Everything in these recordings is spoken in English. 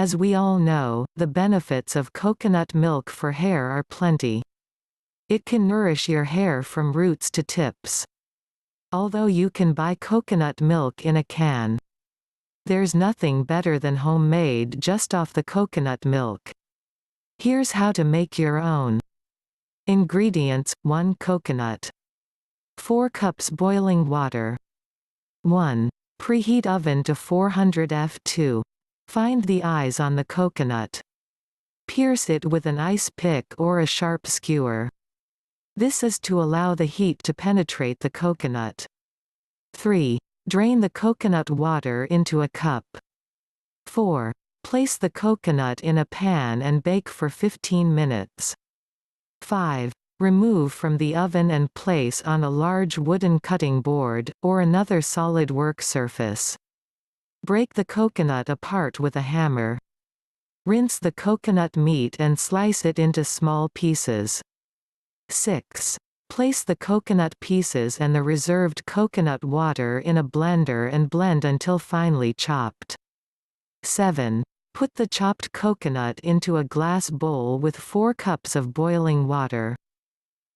As we all know, the benefits of coconut milk for hair are plenty. It can nourish your hair from roots to tips. Although you can buy coconut milk in a can, there's nothing better than homemade just off the coconut milk. Here's how to make your own. Ingredients: 1 coconut, 4 cups boiling water, 1. Preheat oven to 400 F. 2. Find the eyes on the coconut. Pierce it with an ice pick or a sharp skewer. This is to allow the heat to penetrate the coconut. 3. Drain the coconut water into a cup. 4. Place the coconut in a pan and bake for 15 minutes. 5. Remove from the oven and place on a large wooden cutting board, or another solid work surface. Break the coconut apart with a hammer. Rinse the coconut meat and slice it into small pieces. 6. Place the coconut pieces and the reserved coconut water in a blender and blend until finely chopped. 7. Put the chopped coconut into a glass bowl with 4 cups of boiling water.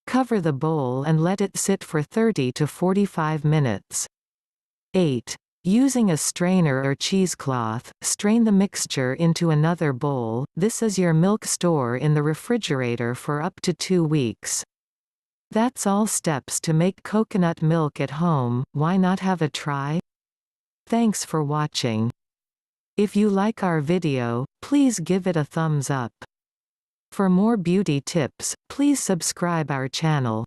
Cover the bowl and let it sit for 30 to 45 minutes. 8. Using a strainer or cheesecloth, strain the mixture into another bowl. This is your milk store in the refrigerator for up to 2 weeks. That's all steps to make coconut milk at home. Why not have a try? Thanks for watching. If you like our video, please give it a thumbs up. For more beauty tips, please subscribe our channel.